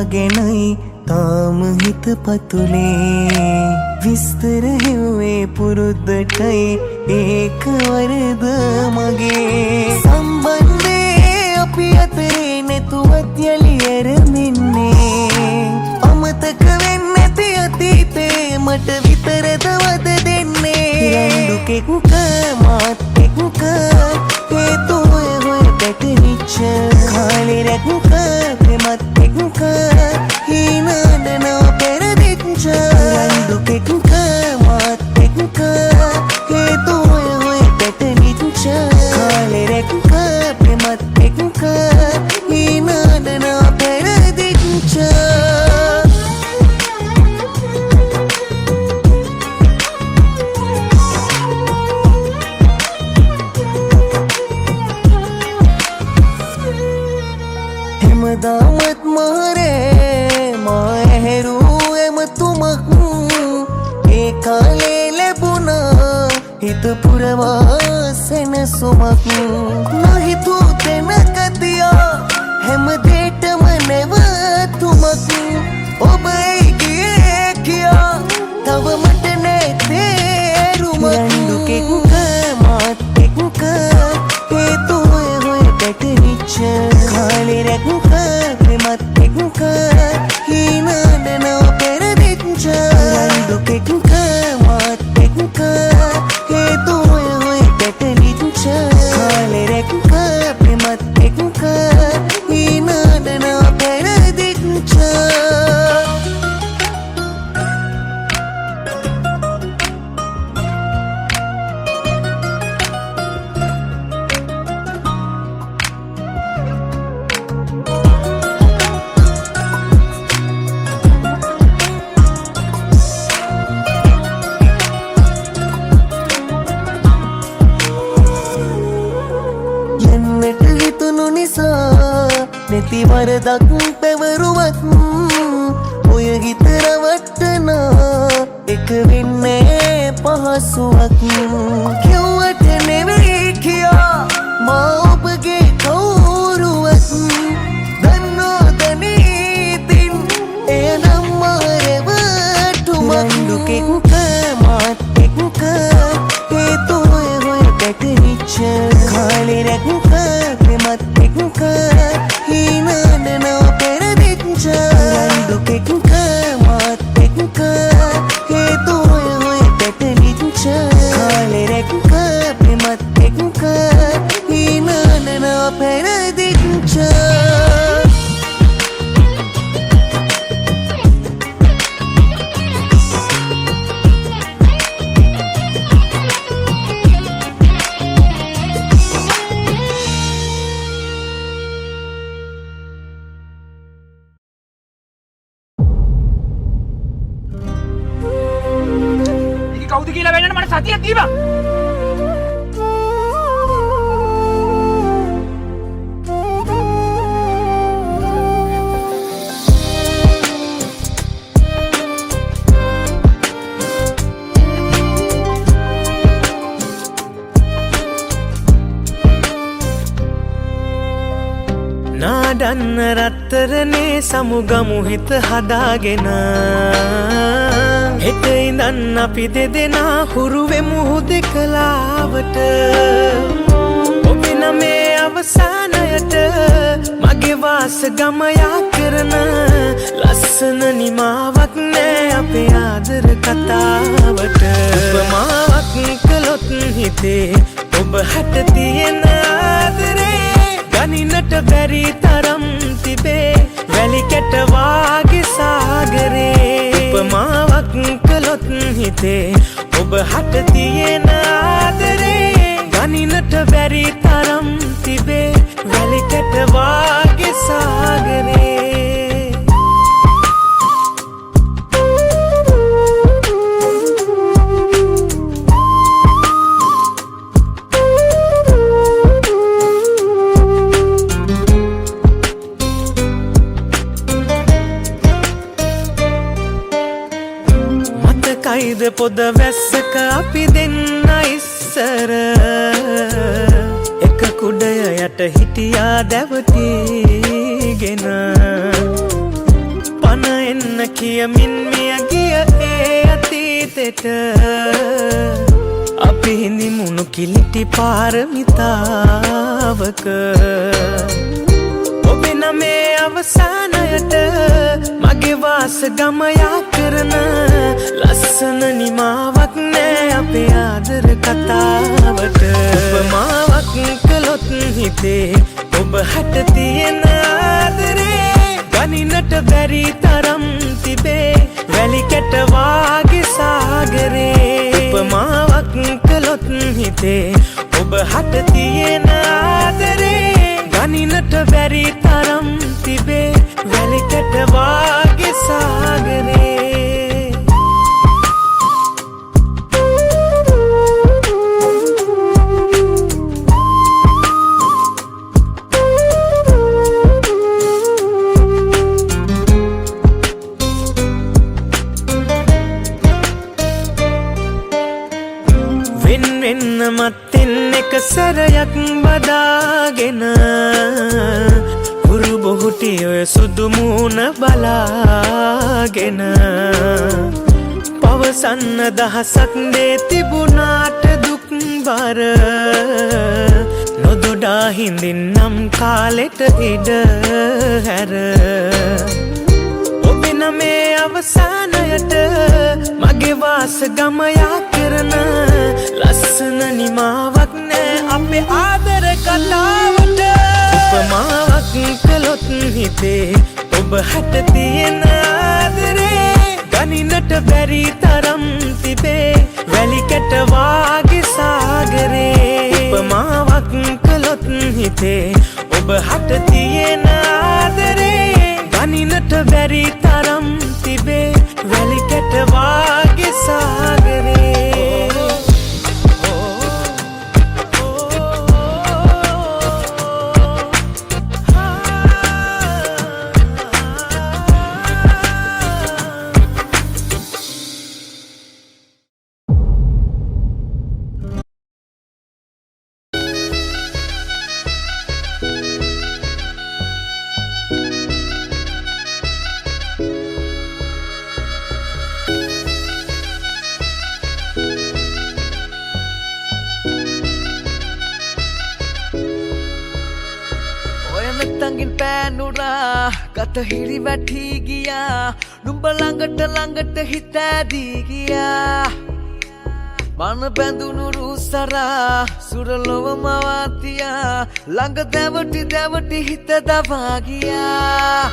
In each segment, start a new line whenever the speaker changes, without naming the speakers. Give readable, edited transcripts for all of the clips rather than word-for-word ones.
හදාගෙනයි තාම හිත පතුලේ විස්තර හෙව්වේ පුරුද්දටයි ඒක වරද මගේ සම්බන්ධේ අපි අතරේ නැතුවත් යලි ඇරෙන්නේ අමතක වෙන්නේ නැති අතීතේ මට විතරද වද දෙන්නේ රණ්ඩුකෙකුක මාත් එක්ක හේතු හොය පැටලිච්ච කාලේ රැකුක ප්‍රේමත් එක්ක හීනඩනව පෙරදිච්ච රණ්ඩුකෙකුක මාත් එක්ක හේතු හොය පැටලිච්ච කාලේ රැකුක ප්‍රේමත් එක්ක හීනඩනව පෙරදිච්ච दामत मारे माहरू एम तुमक एकाले लेबुना हित पुरवासन सुमक नहीं तू तेन कदिया हम देट मनेव तुमक ओबैगिए किया तव मटने तेरुमक रंडुके कुक मात कुक हे तू होय बैठनीच खाली रखूं मत एकुक हीनडनव पෙරදිච්ච රණ්ඩුකෙකුක මාත් එක්ක හේතු හොය පැටලිච්ච කාලේ රැකුක ප්‍රේමත් එක්ක හීනඩනව පෙරදිච්ච නැති වරදක් පැවරුවත් ඔය හිත රවට්ටනා එක වෙන්නේ පහසුවක් කිව්වට නෙවෙයි කියා මා ඔබගේ කවුරුවත් දන්නෝ දනීතින් එනම් මාරවටුමක් රණ්ඩුකෙකුක මාත් එක්ක හේතු හොය පැටලිච්ච කාලේ රැකුක ප්‍රේමත් එක්ක හීනඩනව පෙරදිච්ච රණ්ඩුකෙකුක මාත් එක්ක හේතු හොය පැටලිච්ච කාලේ රැකුක ප්‍රේමත් එක්ක හීනඩනව පෙරදිච්ච
කවුද කියලා වෙන්නට මට සතියක් දීපන්.
නාඩන්න රත්තරනේ සමුගමු හිත හදාගෙන හෙට ඉඳන් අපි දෙදෙනා හුරුවෙමු හුදෙකලාවට ඔබේ නමේ අවසානයට මගේ වාස ගමයා කරන ලස්සන නිමාවක් නෑ අපේ ආදර කතාවට උපමාවක් කළොත් හිතේ ඔබ හට තියෙන ආදරේ ගනින්නට බැරි තරම් තිබේ වැලි කැට වාගේ සාගරේ උපමාවක් කළොත් හිතේ ඔබ හට තියෙන ආදරේ ගනින්නට බැරි තරම් තිබේ වැලි කැට වාගේ සාගරේ කයිද පොද වැස්සක අපි දෙන්න ඉස්සර එක කුඩය යට හිටියා දැවටීගෙන කියමින් මිය ගිය ඒ අතීතෙට අපි හිඳිමුණු කිලිටි පාරමිතාවක ඔබේ නමේ අවසානයට මගේ වාස ගමයා කරන ලස්සන නිමාවක් නෑ අපේ ආදර කතාවට උපමාවක් කළොත් හිතේ ඔබ හට තියෙන ආදරේ ගනින්නට බැරි තරම් තිබේ වැලි කැට වාගේ සාගරේ උපමාවක් කළොත් හිතේ ඔබ හට තියෙන ආදරේ ගනින්නට බැරි තරම් තිබේ වැලි කැට වාගේ සාගරේ මත්තෙන් එක සැරයක් බදාගෙන හුරු බොහුටි ඔය සුදු මූණ බලාගෙන පවසන්න දහසක් දේ තිබුණාට දුක් බර නොදොඩා හිඳින්නම් කාලෙට ඉඩ හැර ඔබේ නමේ අවසානයට මගේ වාස ගමයා කරන ලස්සන නිමාවක් නෑ අපේ ආදර කතාවට උපමාවක් කළොත් හිතේ ඔබ හට තියෙන ආදරේ ගනින්නට බැරි තරම් තිබේ වැලි කැට වාගේ සාගරේ උපමාවක් කළොත් හිතේ ඔබ හට තියෙන ආදරේ ගනින්නට බැරි තරම් තිබේ වැලි කැට වාගේ සාගරේ කත හිරි වැටි ගියා නුඹ ළඟට හිත ඇදී ගියා මන බැඳුණු රුසරා සුරලොව මවාතියා ළඟ දැවටි හිත දවා ගියා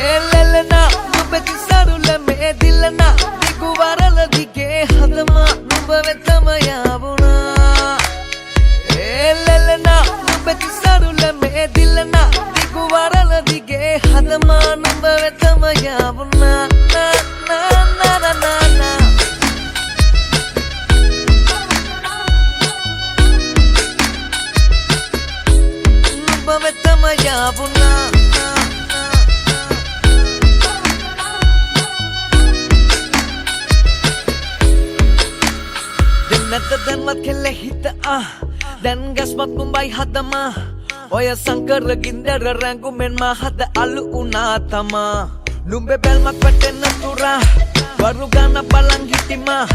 එලෙලනා නුඹ කිසරුල මේ දිලනා දිගු වරල දිගේ හදමා නුඹ වෙතම යාවුණා එලෙලනා නුඹ කිසරුල මේ දිලනා වරල දිගේ හදමා නුඹ වෙතම යාවුණා නුඹ වෙතම යාවුණා දෙන්නත දැන්වත් කෙල්ල හිත දැන් ගැස්මත් නුඹයි හදමා ඔය සංකර ගින්දර රැඟුමෙන් මහද අලු උනා තමා නුඹේ බැල්මක් වැටෙන තුරා වරු ගන්න බලන් හිටිමා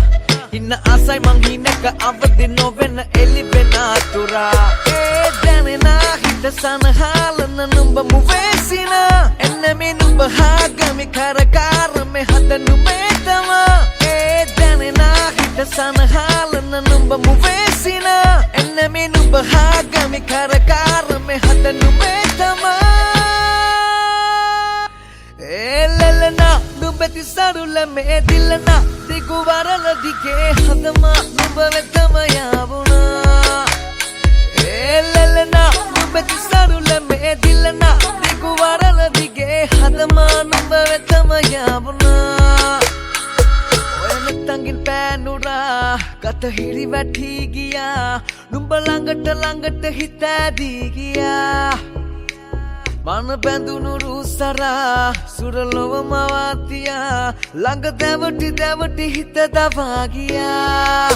ඉන්න ආසයි මං හිනක අවදි නොවෙන එලි වෙන තුරා ඒ දැනෙනා හිත සනහලන නුඹ මුවේසිනා එන්න මේ නුඹ හාගමි කරකාර මේ හද නුඹේ තමා ඒ දැනෙනා හිත සනහලන නුඹ මුවේසිනා එන්න මේ නුඹ හාගමි කරකාර හද නුඹේ තමා එලෙලනා නුඹති සරුල මේ දිලනා දිගු වරල දිගේ හදමා නුඹ වෙතම යාවුණා එලෙලනා නුඹති සරුල මේ දිලනා දිගු වරල දිගේ හදමා නුඹ වෙතම යාවුණා ඔය මෙතංගින් පෑනුරා කත හිරි වැටි ගියා නුඹ ළඟට හිත ඇදී ගියා මන බැඳුණු රුසරා සුරලොව මවාතියා ළඟ දැවටි හිත දවා ගියා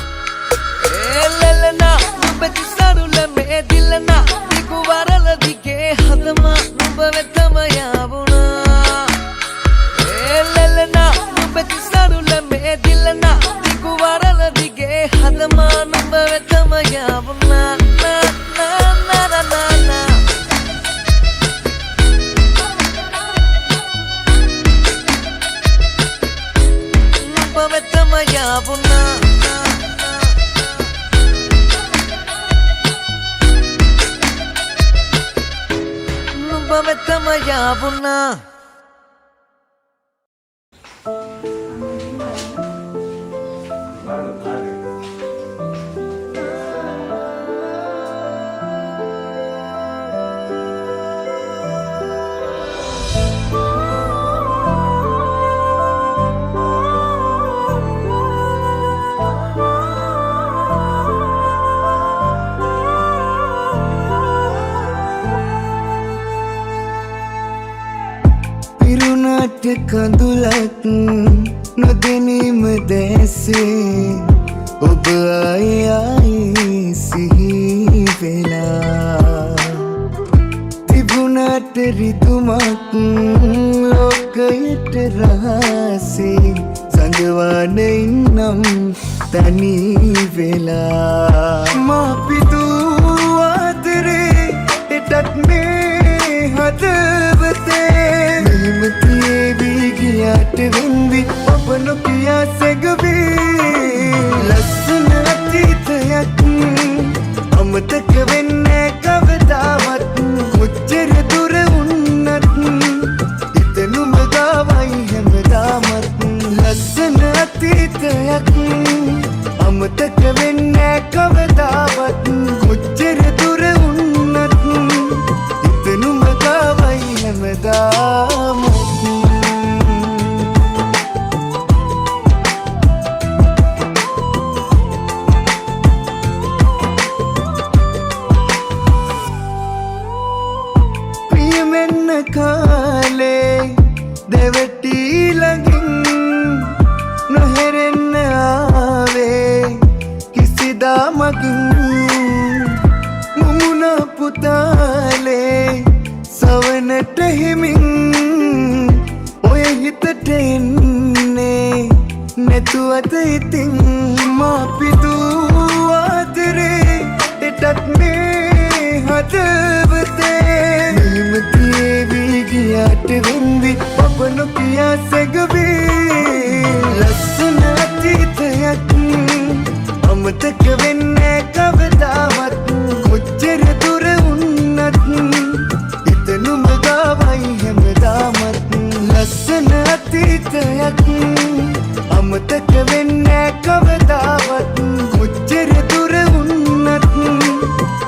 එලෙලනා නුඹ කිසරුල මේ දිලනා දිගු වරල දිගේ හදමා නුඹ වෙතම යාවුණා එලෙලනා හිතමා නුඹ වෙතම යවුනා නා නා නා නා නා නුඹ වෙතම යවුනා නුඹ වෙතම යවුනා
පිරුණට කඳුලක් නොදැනීම දැසේ ඔබ ආයි සිහි වෙලා තිබුණට රිදුමක් ලෝකයට රහසේ සඟවාන ඉන්නම් තනි වෙලා මා පිදූ ආදරේ එටත් මේ හදවතේ මෙහෙමතියේ වී ගියාට වෙන්වි ඔබ නොකියා සැඟවී ලස්සන අතීතයක් අමතක වෙන්නේ කවදාවත් කොච්චර දුර වුණත් හිතනුම ගාවයි හැමදාමත් ලස්සන අතීතයක් අමතක වෙන්නේ කවදාවත් කොච්චර දුර වුණත් හිතනුම ගාවයි හැමදාමත් ප්‍රියමෙන්න කාලේ දෙවටි ළඟින් නොහෙරෙන්න ආවේ කිසිදා මගින් මුමුණ පුතාලේ සවනට හිමින් ඔය හිතට එන්නේ නැතුවද ඉතින් මා පිදූ ආදරේ එටත් මේ හදවතේ මෙහෙමතියේ වී ගියාට වෙන්වි ඔබ නොකියා සැඟවී ලස්සන අතීතයක් අමතක වෙන්නේ කවදාවත් කොච්චර දුර වුණත් හිතනුම ගාවයි හැමදාමත් ලස්සන අතීතයක් අමතක වෙන්නේ කවදාවත් කොච්චර දුර වුණත්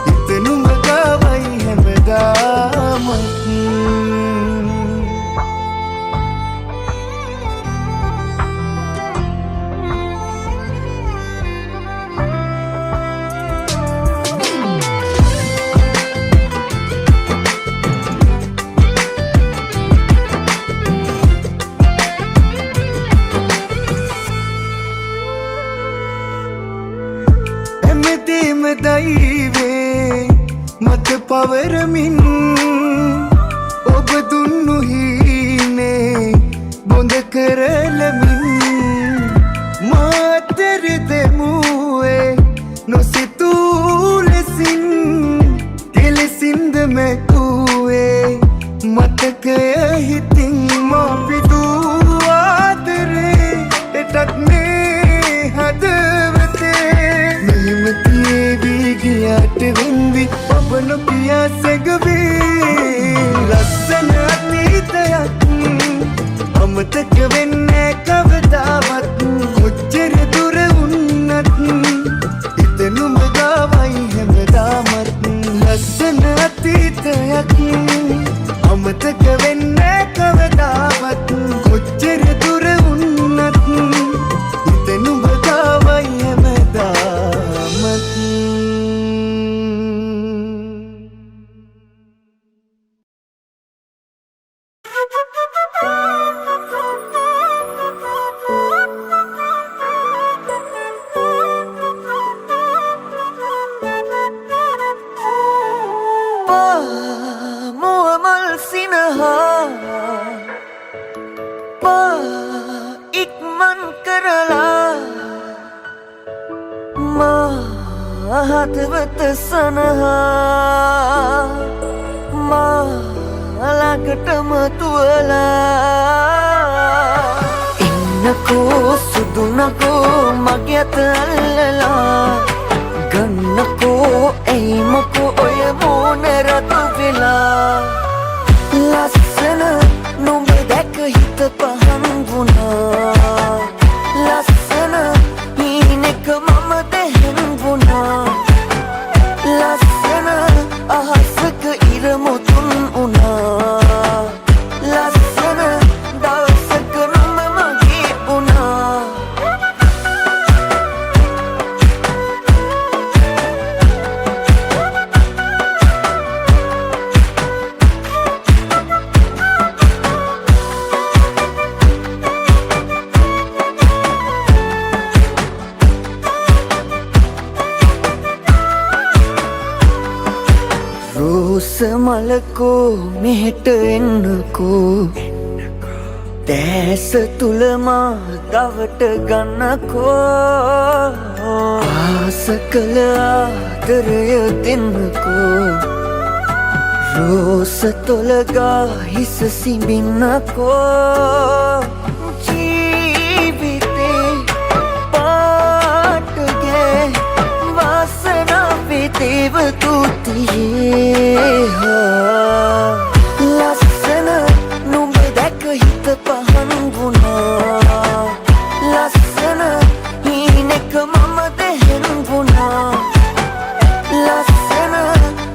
හිතනුම ගාවයි හැමදාමත් හැමදේම දෛවේ මත පවරමින් ඔබ දුන්නු හීනේ බොඳ කරලමින් මාතර දෙමුවේ නොසිතූ ලෙසින් කෙලෙසින්ද මැකුවේ මතකය හිතින් මා පිදූ ආදරේ එටත් මේ හදවතේ මෙහෙමතියේ වී ගියාට වෙන්වි ඔබ නොකියා සැඟවී ලස්සන අතීතයක් අමතක වෙන්නේ කවදාවත් කොච්චර දුර වුණත් හිතනුම ගාවයි හැමදාමත් ලස්සන අතීතයක් අමතක වෙන්නේ කවදාවත් කොච්චර දුර වුණත් හිතනුම ගාවයි හැමදාමත්. හදවත සනහා මාලකටම තුවලා ඉන්නකෝ සුදුනකෝ මගේ අත අල්ලලා ගන්නකෝ එයිමකෝ ඔය මෝන රතු වෙලා ලස්සන නුඹ දැක හිත පහන් වුණා ලස්සන හීනෙක මම දෙහෙන් වුණා ලස්සන අහසක ඉර මුතුන් වුණා ලස්සන දවසක නුඹ මගේ වුණා රෝස මලකෝ මෙහෙට එන්නකෝ දැස තුල මා දවට ගන්නකෝ ආස කළ ආදරය දෙන්නකෝ රෝස තොලගා හිස සිඹින්නකෝ ජීවිතේ පාටගේ වාසනා විදේව තුතියේ ලස්සන නුඹ දැක හිත පහන් වුණා ලස්සන හීනෙක මම දෙහෙන් වුණා ලස්සන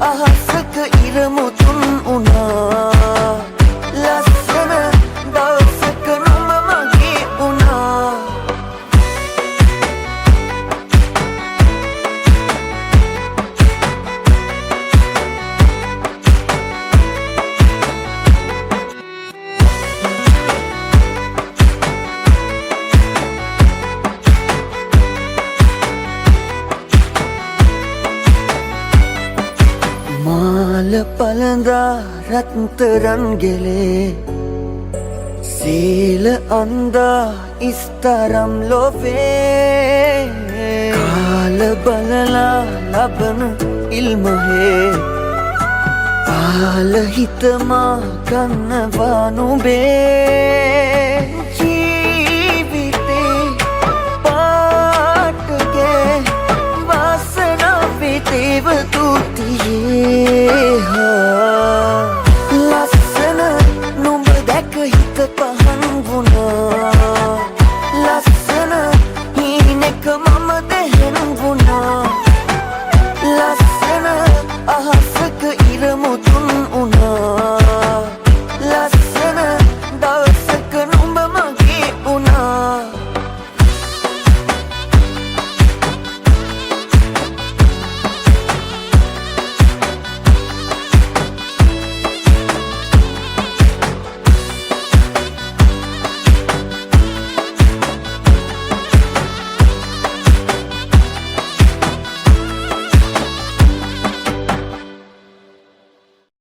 අහසක ඉර මුතුන් වුණා ලස්සන දවසක නුඹ මගේ වුණා මාල පළඳා රත්තරන් ගෙලේ සීල අන්දා ඉස්තරම් ලොවේ කාල බලලා ලබන ඉල්මහේ ආල හිතමා ගන්නවා නුඹේ